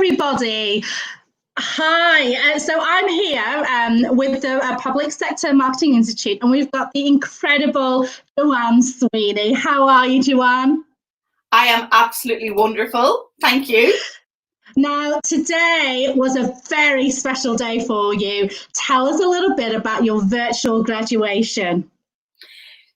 Everybody. Hi, so I'm here with the Public Sector Marketing Institute, and we've got the incredible Joanne Sweeney. How are you, Joanne? I am absolutely wonderful. Thank you. Now, today was a very special day for you. Tell us a little bit about your virtual graduation.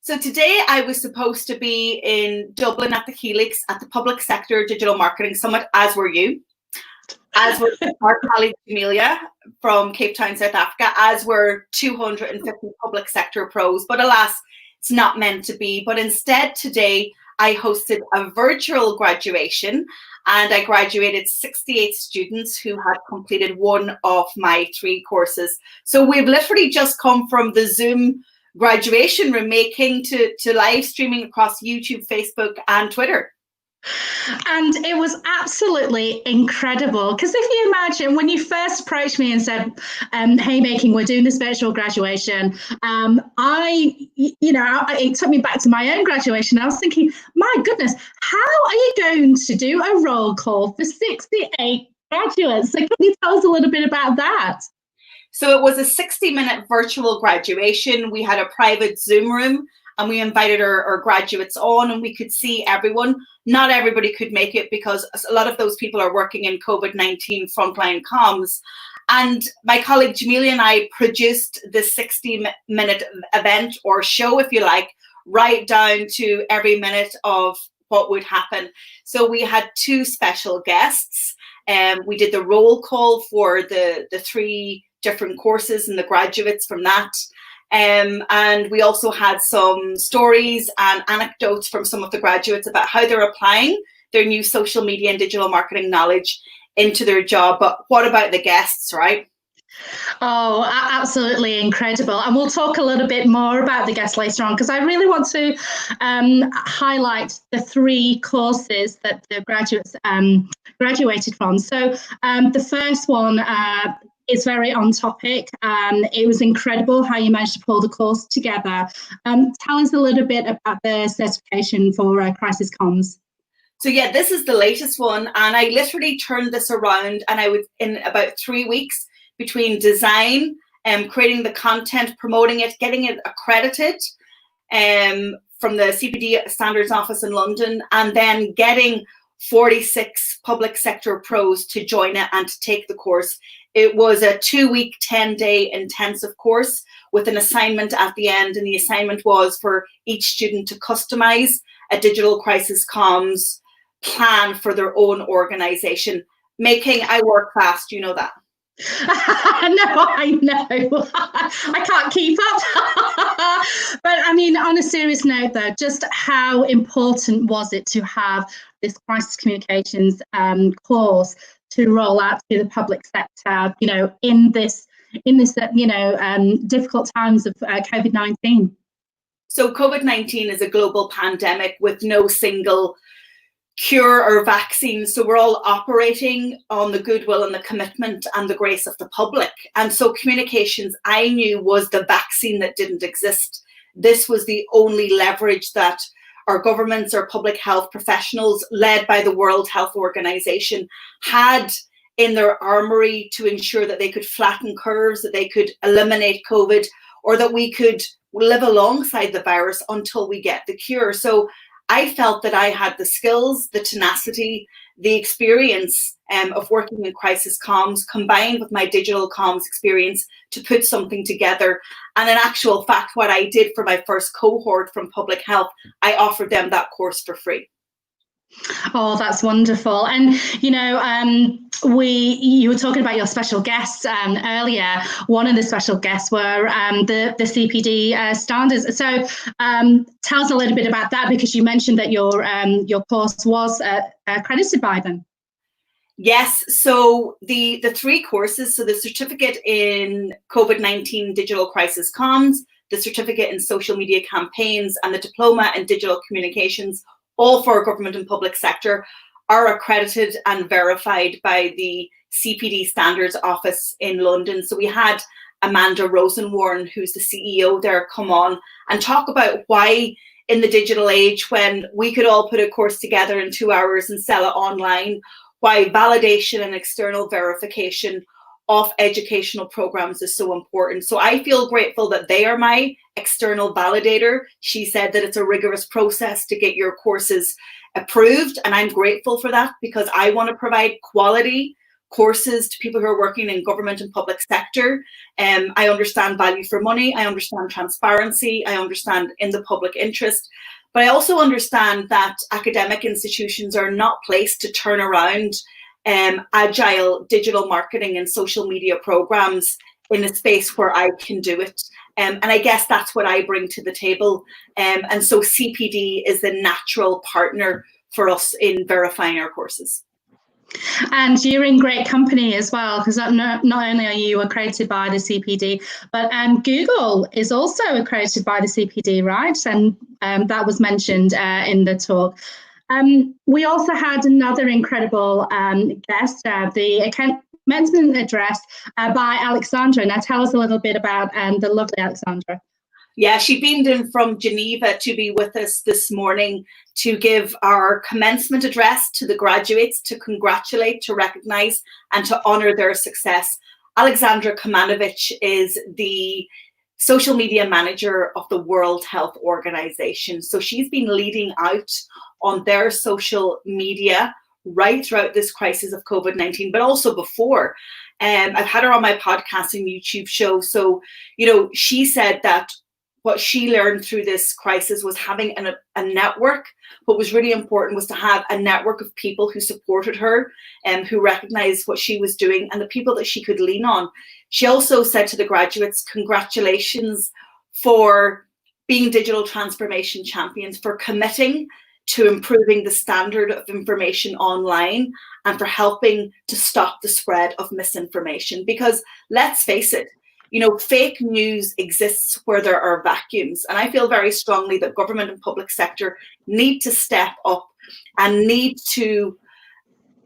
So today I was supposed to be in Dublin at the Helix at the Public Sector Digital Marketing Summit, as were you, as were our colleague Amelia from Cape Town, South Africa, as were 250 public sector pros. But alas, it's not meant to be. But instead today I hosted a virtual graduation, and I graduated 68 students who had completed one of my 3 courses. So we've literally just come from the Zoom graduation room making to live streaming across YouTube, Facebook, and Twitter. And it was absolutely incredible, because if you imagine when you first approached me and said, hey, Making, we're doing this virtual graduation, it took me back to my own graduation. I was thinking, my goodness, how are you going to do a roll call for 68 graduates? So can you tell us a little bit about that? So it was a 60-minute virtual graduation. We had a private Zoom room, and we invited our graduates on, and we could see everyone. Not everybody could make it because a lot of those people are working in COVID-19 frontline comms. And my colleague Jamelia and I produced the 60-minute event, or show, if you like, right down to every minute of what would happen. So we had 2 special guests. We did the roll call for the 3 different courses and the graduates from that. And we also had some stories and anecdotes from some of the graduates about how they're applying their new social media and digital marketing knowledge into their job. But what about the guests, right? Oh, absolutely incredible. And we'll talk a little bit more about the guests later on, because I really want to highlight the 3 courses that the graduates graduated from. So the first one is very on topic. It was incredible how you managed to pull the course together. Tell us a little bit about the certification for crisis comms. So yeah, this is the latest one, and I literally turned this around, and I was in about 3 weeks between design and creating the content, promoting it, getting it accredited from the CPD Standards Office in London, and then getting 46 public sector pros to join it and to take the course. It was a 2-week, 10-day intensive course with an assignment at the end, and the assignment was for each student to customize a digital crisis comms plan for their own organization. Making, I work fast, you know that. No, I know. I can't keep up. But I mean, on a serious note, though, just how important was it to have this crisis communications course to roll out to the public sector, in this difficult times of COVID-19? So COVID-19 is a global pandemic with no single cure or vaccine. So we're all operating on the goodwill and the commitment and the grace of the public. And so communications, I knew, was the vaccine that didn't exist. This was the only leverage that our governments, our public health professionals, led by the World Health Organization, had in their armory to ensure that they could flatten curves, that they could eliminate COVID, or that we could live alongside the virus until we get the cure. So I felt that I had the skills, the tenacity, the experience of working in crisis comms, combined with my digital comms experience, to put something together. And in actual fact, what I did for my first cohort from public health, I offered them that course for free. Oh, that's wonderful. And, you were talking about your special guests earlier. One of the special guests were the CPD standards. So tell us a little bit about that, because you mentioned that your course was accredited by them. Yes, so the 3 courses, so the certificate in COVID-19 digital crisis comms, the certificate in social media campaigns, and the diploma in digital communications, all for government and public sector, are accredited and verified by the CPD Standards Office in London. So we had Amanda Rosenwarn, who's the CEO there, come on and talk about why in the digital age, when we could all put a course together in 2 hours and sell it online, why validation and external verification of educational programs is so important. So I feel grateful that they are my external validator. She said that it's a rigorous process to get your courses approved, and I'm grateful for that, because I want to provide quality courses to people who are working in government and public sector. I understand value for money, I understand transparency, I understand in the public interest, but I also understand that academic institutions are not placed to turn around agile digital marketing and social media programs in a space where I can do it. And I guess that's what I bring to the table. And so CPD is the natural partner for us in verifying our courses. And you're in great company as well, because not only are you accredited by the CPD, but Google is also accredited by the CPD, right? And that was mentioned in the talk. We also had another incredible guest, the commencement address by Alexandra. Now tell us a little bit about the lovely Alexandra. Yeah, she beamed in from Geneva to be with us this morning to give our commencement address to the graduates, to congratulate, to recognise and to honour their success. Alexandra Kamanovich is the social media manager of the World Health Organization. So she's been leading out on their social media right throughout this crisis of COVID-19, but also before. I've had her on my podcast and YouTube show. So, she said that what she learned through this crisis was having a network. What was really important was to have a network of people who supported her and who recognized what she was doing and the people that she could lean on. She also said to the graduates, congratulations for being digital transformation champions, for committing to improving the standard of information online and for helping to stop the spread of misinformation. Because let's face it, fake news exists where there are vacuums. And I feel very strongly that government and public sector need to step up and need to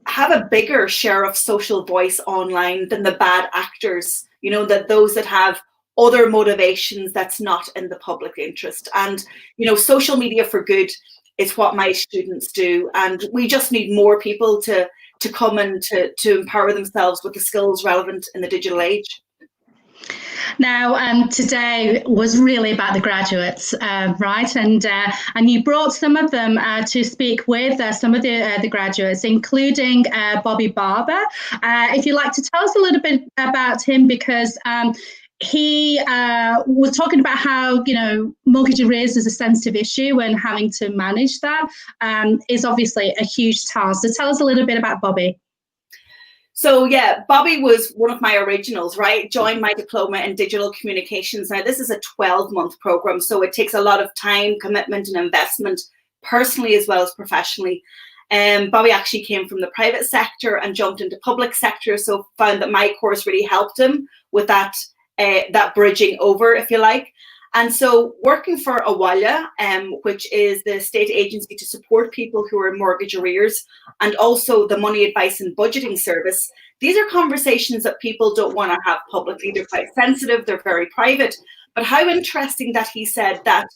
have a bigger share of social voice online than the bad actors, that those that have other motivations that's not in the public interest. And, social media for good is what my students do. And we just need more people to come and to empower themselves with the skills relevant in the digital age. Now, today was really about the graduates, right? And you brought some of them to speak with some of the graduates, including Bobby Barbour. If you'd like to tell us a little bit about him, because he was talking about how, mortgage arrears is a sensitive issue and having to manage that is obviously a huge task. So tell us a little bit about Bobby. So yeah, Bobby was one of my originals, right? Joined my diploma in digital communications. Now this is a 12-month program, so it takes a lot of time, commitment and investment, personally as well as professionally. Bobby actually came from the private sector and jumped into public sector, so found that my course really helped him with that bridging over, if you like. And so working for Awala, which is the state agency to support people who are in mortgage arrears, and also the money advice and budgeting service, these are conversations that people don't want to have publicly. They're quite sensitive, they're very private. But how interesting that he said that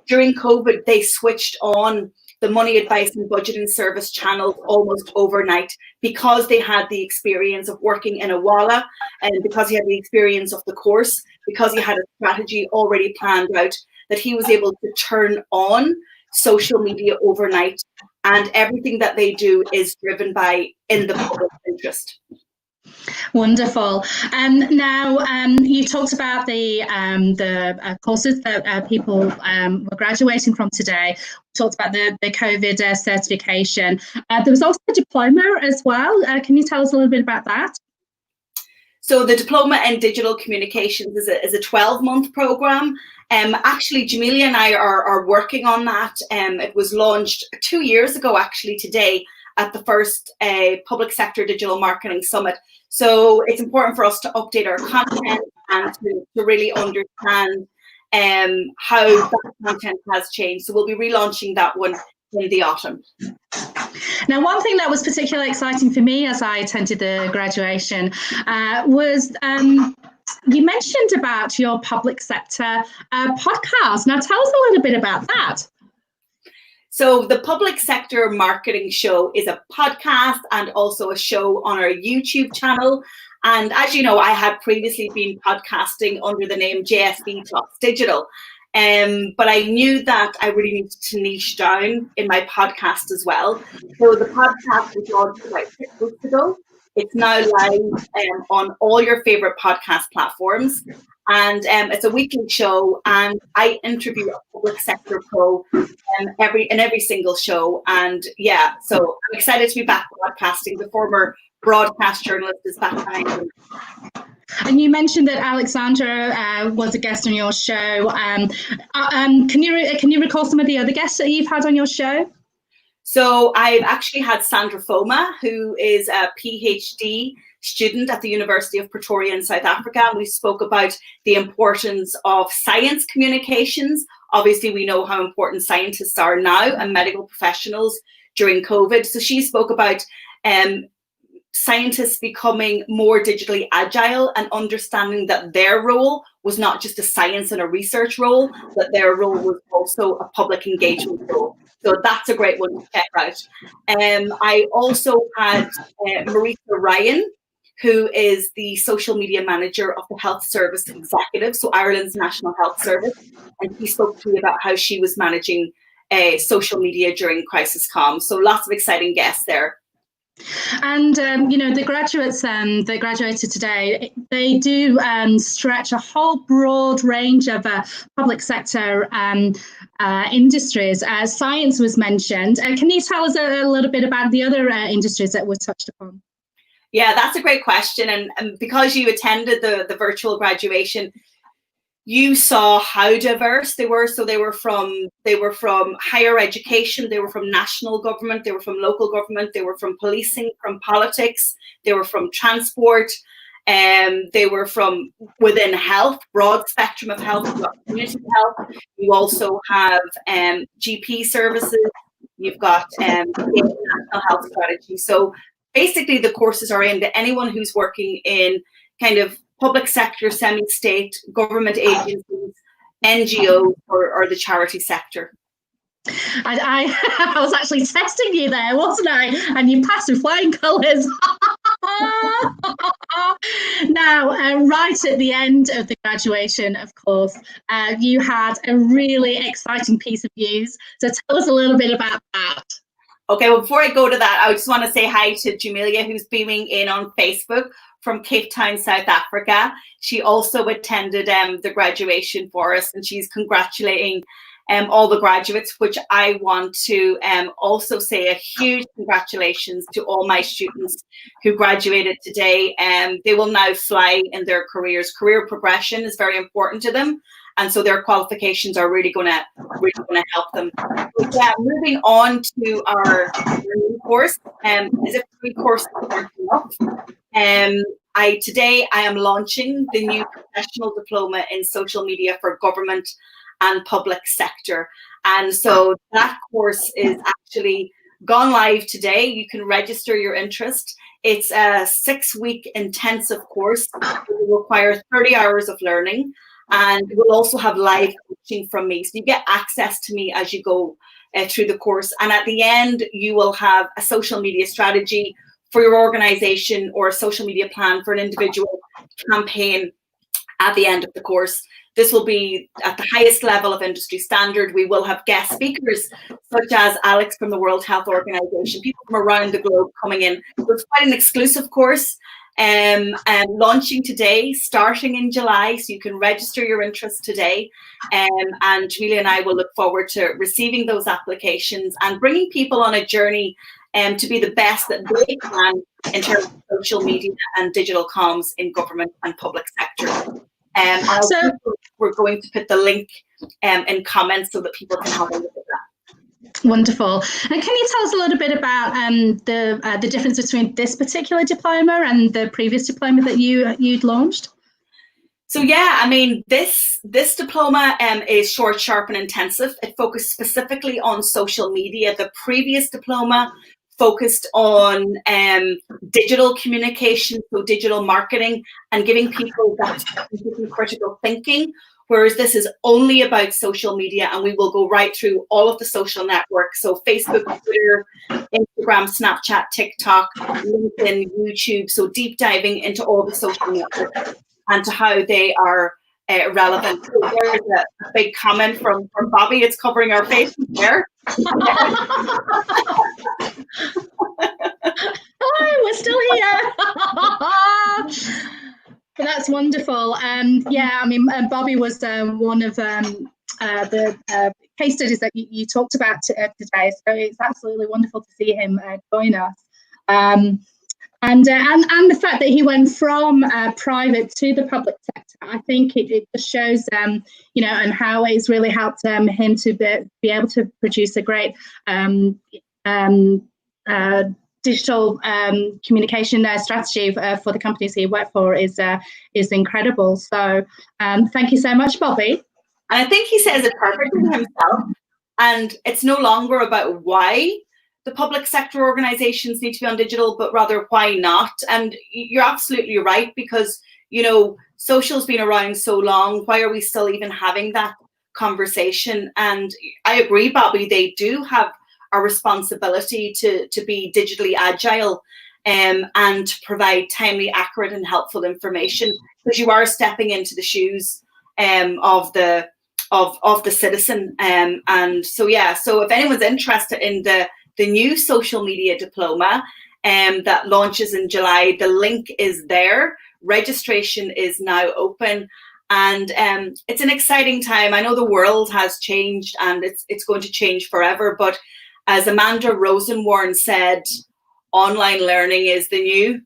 during COVID, they switched on the money advice and budgeting service channels almost overnight because they had the experience of working in Awala and because he had the experience of the course, because he had a strategy already planned out, that he was able to turn on social media overnight, and everything that they do is driven by in the public interest. Wonderful. Now, you talked about the courses that people were graduating from today. We talked about the COVID certification. There was also a diploma as well. Can you tell us a little bit about that? So the Diploma in Digital Communications is a 12-month program. Actually, Jamelia and I are working on that. It was launched 2 years ago, actually, today, at the first Public Sector Digital Marketing Summit. So it's important for us to update our content and to really understand how that content has changed. So we'll be relaunching that one in the autumn. Now, one thing that was particularly exciting for me as I attended the graduation was you mentioned about your public sector podcast. Now, tell us a little bit about that. So the Public Sector Marketing Show is a podcast and also a show on our YouTube channel. And as you know, I had previously been podcasting under the name JSB Talks Digital. But I knew that I really needed to niche down in my podcast as well. So the podcast was launched about 6 weeks ago. It's now live on all your favorite podcast platforms. And it's a weekly show, and I interview a public sector pro in every single show. And yeah, so I'm excited to be back podcasting. The former broadcast journalist is back behind me. And you mentioned that Alexandra was a guest on your show. Can you recall some of the other guests that you've had on your show? So I've actually had Sandra Foma, who is a PhD student at the University of Pretoria in South Africa. And we spoke about the importance of science communications. Obviously, we know how important scientists are now and medical professionals during COVID. So she spoke about scientists becoming more digitally agile and understanding that their role was not just a science and a research role, but their role was also a public engagement role. So that's a great one to check out. I also had Marisa Ryan, who is the social media manager of the Health Service Executive, so Ireland's National Health Service. And she spoke to me about how she was managing social media during crisis comms. So lots of exciting guests there. And, the graduates that graduated today, they do stretch a whole broad range of public sector industries. Science was mentioned. Can you tell us a little bit about the other industries that were touched upon? Yeah, that's a great question. And because you attended the virtual graduation, you saw how diverse they were. So they were from higher education, they were from national government, they were from local government, they were from policing, from politics, they were from transport, they were from within health, broad spectrum of health, community health. You also have GP services, you've got national health strategy. So basically the courses are aimed at anyone who's working in kind of public sector, semi-state, government agencies, NGOs, or the charity sector. I was actually testing you there, wasn't I? And you passed with flying colours. Now, right at the end of the graduation, of course, you had a really exciting piece of news. So tell us a little bit about that. Okay, well, before I go to that, I just want to say hi to Jamelia, who's beaming in on Facebook from Cape Town, South Africa. She also attended the graduation for us, and she's congratulating all the graduates, which I want to also say a huge congratulations to all my students who graduated today. They will now fly in their careers. Career progression is very important to them, and so their qualifications are really going to help them. But, moving on to our new course, is a free course today I am launching the new professional diploma in social media for government and public sector. And so that course is actually gone live today. You can register your interest. It's a 6-week intensive course. It will require 30 hours of learning, and we'll also have live coaching from me. So you get access to me as you go through the course. And at the end, you will have a social media strategy for your organization or a social media plan for an individual campaign at the end of the course. This will be at the highest level of industry standard. We will have guest speakers such as Alex from the World Health Organization, people from around the globe coming in. So it's quite an exclusive course, and launching today, starting in July, so you can register your interest today. And Jamelia and I will look forward to receiving those applications and bringing people on a journey to be the best that they can in terms of social media and digital comms in government and public sector. So we're going to put the link in comments so that people can have a look at that. Wonderful. And can you tell us a little bit about the difference between this particular diploma and the previous diploma that you'd launched? So yeah, I mean, this diploma is short, sharp, and intensive. It focused specifically on social media. The previous diploma focused on digital communication, so digital marketing, and giving people that critical thinking whereas this is only about social media, and we will go right through all of the social networks. So Facebook, Twitter, Instagram, Snapchat, TikTok, LinkedIn, YouTube. So deep diving into all the social networks and to how they are relevant. So there's a big comment from Bobby. It's covering our face there. Hi, we're still here. That's wonderful. Yeah, I mean, Bobby was one of the case studies that you talked about today. So it's absolutely wonderful to see him join us. And the fact that he went from private to the public sector, I think it just shows, you know, and how it's really helped him to be able to produce a great digital communication strategy for the companies he worked for is incredible. So thank you so much, Bobby. And I think he says it perfectly himself. And it's no longer about why the public sector organizations need to be on digital, but rather why not. And you're absolutely right, because, you know, social's been around so long. Why are we still even having that conversation? And I agree, Bobby, they do have a responsibility to be digitally agile and to provide timely, accurate and helpful information, because you are stepping into the shoes of the citizen. And so, yeah, so if anyone's interested in the new social media diploma that launches in July, the link is there. Registration is now open. And it's an exciting time. I know the world has changed and it's going to change forever. But as Amanda Rosenwarn said, online learning is the new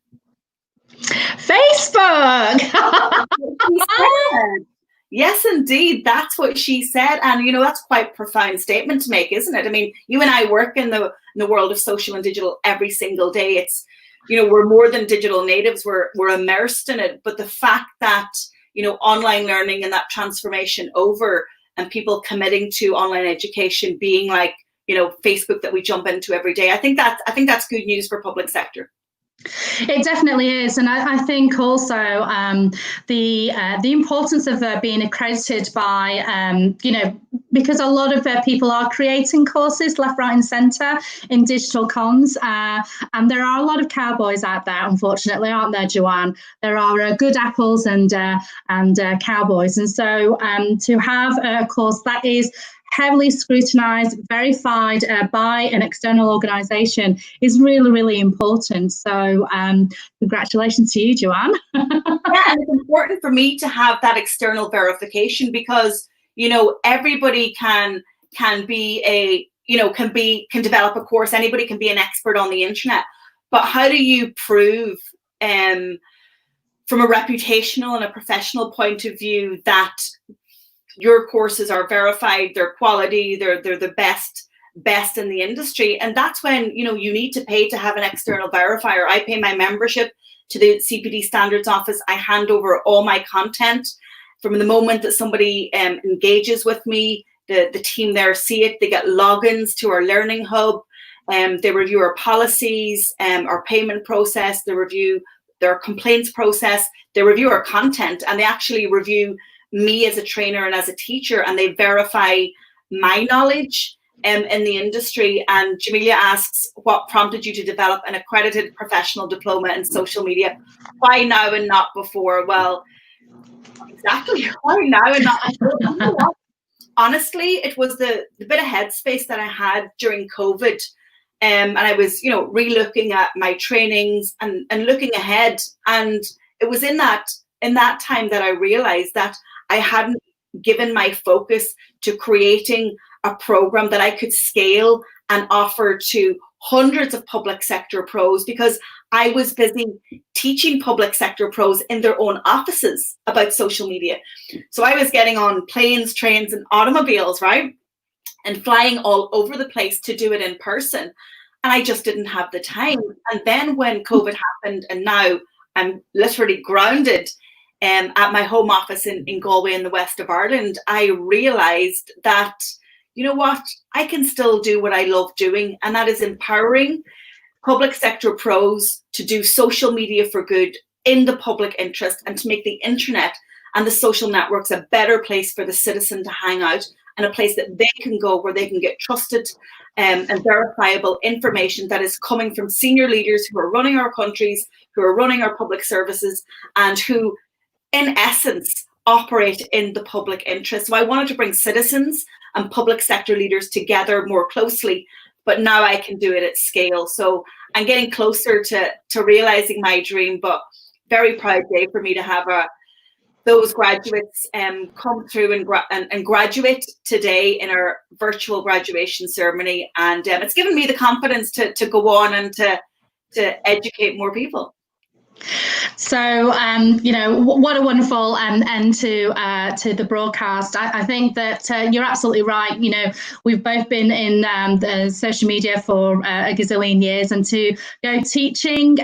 Facebook. Yes, indeed. That's what she said. And, you know, that's quite a profound statement to make, isn't it? I mean, you and I work in the world of social and digital every single day. It's, you know, we're more than digital natives. We're immersed in it. But the fact that, you know, online learning and that transformation over and people committing to online education being like, you know, Facebook that we jump into every day. I think that's good news for public sector. It definitely is, and I think also the importance of being accredited by, you know, because a lot of people are creating courses left, right, and centre in digital comms, and there are a lot of cowboys out there, unfortunately, aren't there, Joanne? There are good apples and cowboys, and so to have a course that is heavily scrutinized, verified by an external organization is really, really important. So congratulations to you, Joanne. Yeah, and it's important for me to have that external verification because, you know, everybody can be a, you know, can develop a course. Anybody can be an expert on the internet. But how do you prove from a reputational and a professional point of view that your courses are verified, they're quality, they're the best in the industry? And that's when, you know, you need to pay to have an external verifier. I pay my membership to the CPD Standards Office. I hand over all my content from the moment that somebody engages with me. The team there see it. They get logins to our learning hub. They review our policies, our payment process. They review their complaints process. They review our content, and they actually review me as a trainer and as a teacher, and they verify my knowledge in the industry. And Jamelia asks, what prompted you to develop an accredited professional diploma in social media? Why now and not before? Well, exactly, why now and not before? Honestly, it was the bit of headspace that I had during COVID. And I was, you know, re-looking at my trainings and looking ahead. And it was in that time that I realized that I hadn't given my focus to creating a program that I could scale and offer to hundreds of public sector pros, because I was busy teaching public sector pros in their own offices about social media. So I was getting on planes, trains, and automobiles, right? And flying all over the place to do it in person. And I just didn't have the time. And then when COVID happened, and now I'm literally grounded at my home office in Galway in the west of Ireland, I realized that, you know what, I can still do what I love doing, and that is empowering public sector pros to do social media for good in the public interest and to make the internet and the social networks a better place for the citizen to hang out, and a place that they can go where they can get trusted and verifiable information that is coming from senior leaders who are running our countries, who are running our public services, and who, in essence, operate in the public interest. So I wanted to bring citizens and public sector leaders together more closely, but now I can do it at scale. So I'm getting closer to realizing my dream, but very proud day for me to have those graduates come through and graduate today in our virtual graduation ceremony. And it's given me the confidence to go on and to educate more people. So, you know, what a wonderful end to the broadcast. I think that you're absolutely right. You know, we've both been in the social media for a gazillion years, and to go teaching,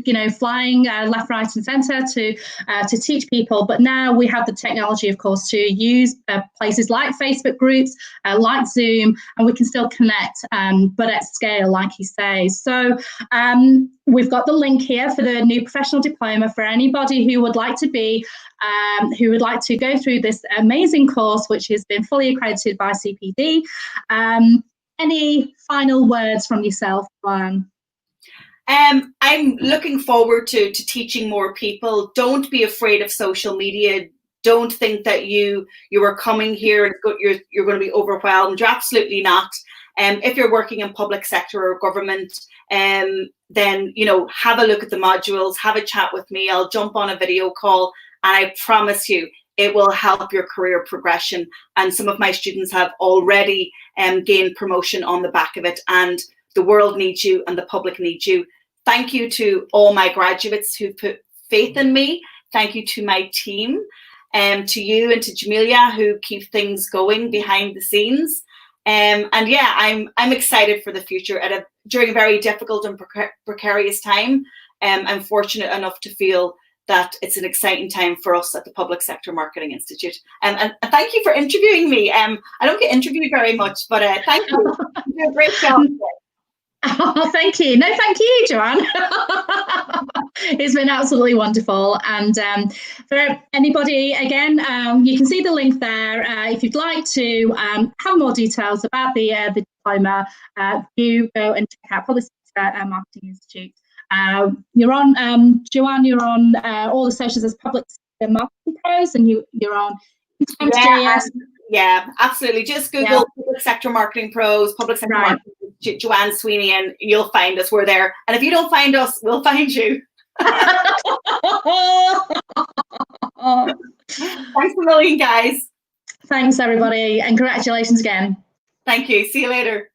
you know, flying left, right, and centre to teach people. But now we have the technology, of course, to use places like Facebook groups, like Zoom, and we can still connect, but at scale, like you say. So we've got the link here for the new professional diploma for anybody who would like to be, who would like to go through this amazing course, which has been fully accredited by CPD. Any final words from yourself, Joanne? I'm looking forward to teaching more people. Don't be afraid of social media. Don't think that you are coming here and you're going to be overwhelmed. You're absolutely not. If you're working in public sector or government, then, you know, have a look at the modules, have a chat with me. I'll jump on a video call, and I promise you it will help your career progression. And some of my students have already gained promotion on the back of it, and the world needs you and the public needs you. Thank you to all my graduates who put faith in me. Thank you to my team, to you and to Jamelia, who keep things going behind the scenes. And yeah, I'm excited for the future during a very difficult and precarious time. I'm fortunate enough to feel that it's an exciting time for us at the Public Sector Marketing Institute. And thank you for interviewing me. I don't get interviewed very much, but thank you. You did a great job today. Oh, thank you. No, thank you, Joanne. It's been absolutely wonderful. And for anybody, again, you can see the link there. If you'd like to have more details about the diploma, you go and check out Public Sector Marketing Institute. You're on, Joanne, you're on all the socials as Public Sector Marketing Pros, and you're on Instagram. Yeah, absolutely. Just Google Public Sector Marketing Pros, Public Sector Marketing, Joanne Sweeney, and you'll find us. We're there. And if you don't find us, we'll find you. Thanks a million, guys. Thanks, everybody. And congratulations again. Thank you. See you later.